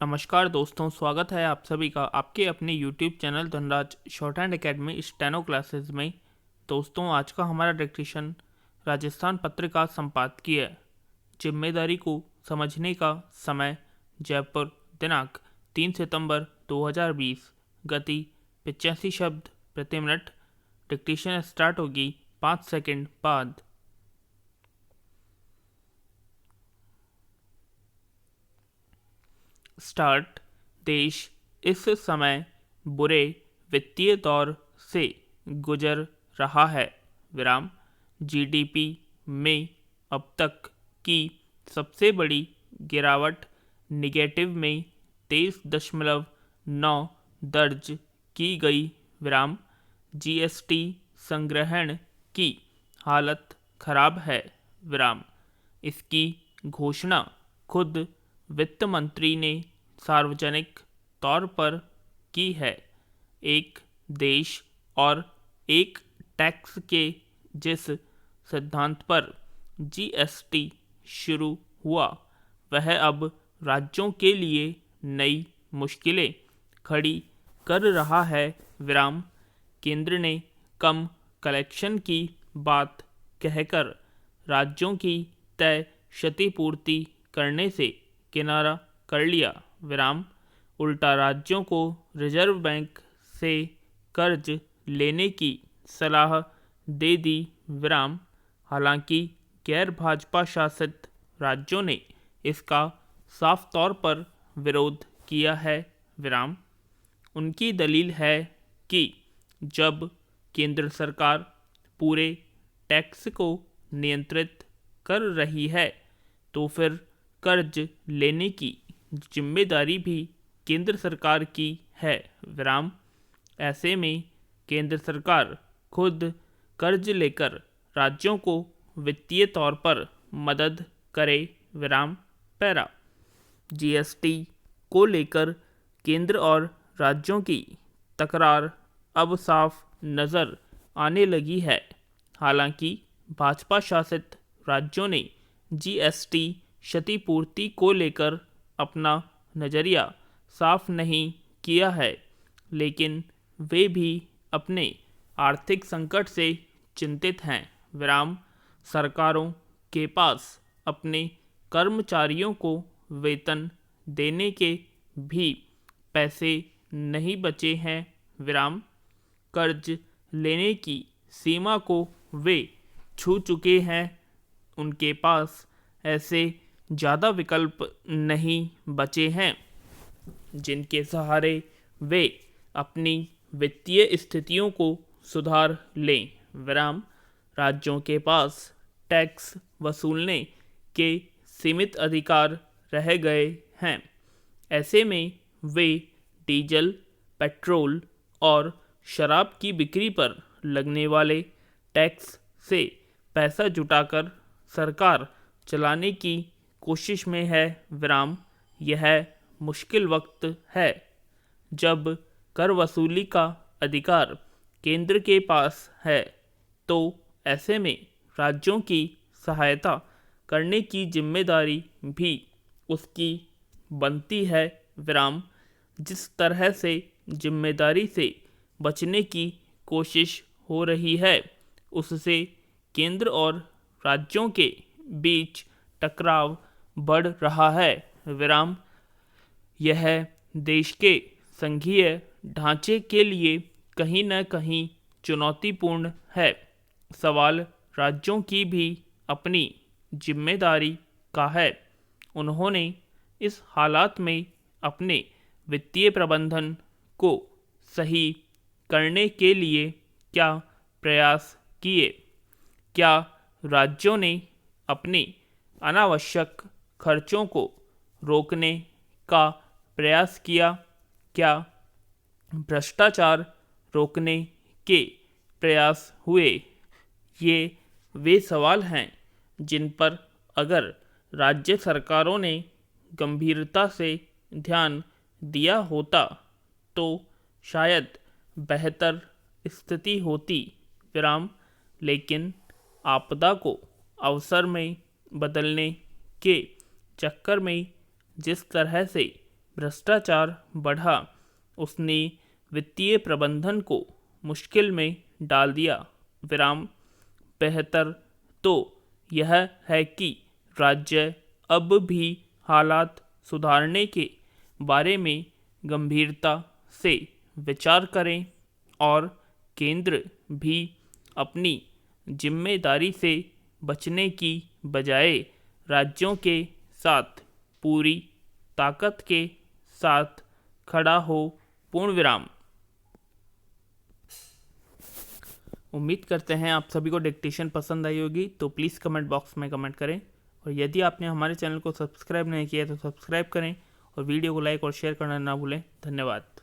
नमस्कार दोस्तों, स्वागत है आप सभी का आपके अपने YouTube channel Dhanraj short hand academy steno classes में। दोस्तों, आज का हमारा डिस्कशन राजस्थान पत्रिका संपादकीय जिम्मेदारी को समझने का समय, जयपुर, दिनांक 3 सितंबर 2020, गति 85 शब्द प्रति मिनट। डिक्टेशन स्टार्ट होगी 5 सेकंड बाद। स्टार्ट। देश इस समय बुरे वित्तीय दौर से गुजर रहा है। विराम। जीडीपी में अब तक की सबसे बड़ी गिरावट निगेटिव में 23.9 दर्ज की गई। विराम। जीएसटी संग्रहण की हालत खराब है। विराम। इसकी घोषणा खुद वित्त मंत्री ने सार्वजनिक तौर पर की है। एक देश और एक टैक्स के जिस सिद्धांत पर जीएसटी शुरू हुआ, वह अब राज्यों के लिए नई मुश्किलें खड़ी कर रहा है। विराम। केंद्र ने कम कलेक्शन की बात कहकर राज्यों की तय क्षतिपूर्ति करने से किनारा कर लिया। विराम। उल्टा राज्यों को रिजर्व बैंक से कर्ज लेने की सलाह दे दी। विराम। हालांकि गैर भाजपा शासित राज्यों ने इसका साफ तौर पर विरोध किया है। विराम। उनकी दलील है कि जब केंद्र सरकार पूरे टैक्स को नियंत्रित कर रही है, तो फिर कर्ज लेने की जिम्मेदारी भी केंद्र सरकार की है। विराम। ऐसे में केंद्र सरकार खुद कर्ज लेकर राज्यों को वित्तीय तौर पर मदद करे। विराम। पैरा। जीएसटी को लेकर केंद्र और राज्यों की तकरार अब साफ नज़र आने लगी है। हालांकि भाजपा शासित राज्यों ने जीएसटी क्षतिपूर्ति को लेकर अपना नज़रिया साफ नहीं किया है, लेकिन वे भी अपने आर्थिक संकट से चिंतित हैं। विराम। सरकारों के पास अपने कर्मचारियों को वेतन देने के भी पैसे नहीं बचे हैं। विराम। कर्ज लेने की सीमा को वे छू चुके हैं। उनके पास ऐसे ज़्यादा विकल्प नहीं बचे हैं जिनके सहारे वे अपनी वित्तीय स्थितियों को सुधार लें। विराम। राज्यों के पास टैक्स वसूलने के सीमित अधिकार रह गए हैं। ऐसे में वे डीजल, पेट्रोल और शराब की बिक्री पर लगने वाले टैक्स से पैसा जुटाकर सरकार चलाने की कोशिश में है। विराम। यह मुश्किल वक्त है जब कर वसूली का अधिकार केंद्र के पास है, तो ऐसे में राज्यों की सहायता करने की जिम्मेदारी भी उसकी बनती है। विराम। जिस तरह से जिम्मेदारी से बचने की कोशिश हो रही है, उससे केंद्र और राज्यों के बीच टकराव बढ़ रहा है। विराम। यह देश के संघीय ढांचे के लिए कहीं न कहीं चुनौतीपूर्ण है। सवाल राज्यों की भी अपनी जिम्मेदारी का है। उन्होंने इस हालात में अपने वित्तीय प्रबंधन को सही करने के लिए क्या प्रयास किए? क्या राज्यों ने अपने अनावश्यक खर्चों को रोकने का प्रयास किया? क्या भ्रष्टाचार रोकने के प्रयास हुए? ये वे सवाल हैं जिन पर अगर राज्य सरकारों ने गंभीरता से ध्यान दिया होता, तो शायद बेहतर स्थिति होती। विराम। लेकिन आपदा को अवसर में बदलने के चक्कर में जिस तरह से भ्रष्टाचार बढ़ा, उसने वित्तीय प्रबंधन को मुश्किल में डाल दिया। विराम। बेहतर तो यह है कि राज्य अब भी हालात सुधारने के बारे में गंभीरता से विचार करें और केंद्र भी अपनी जिम्मेदारी से बचने की बजाय राज्यों के साथ पूरी ताकत के साथ खड़ा हो। पूर्ण विराम। उम्मीद करते हैं आप सभी को डिक्टेशन पसंद आई होगी, तो प्लीज़ कमेंट बॉक्स में कमेंट करें, और यदि आपने हमारे चैनल को सब्सक्राइब नहीं किया तो सब्सक्राइब करें और वीडियो को लाइक और शेयर करना ना भूलें। धन्यवाद।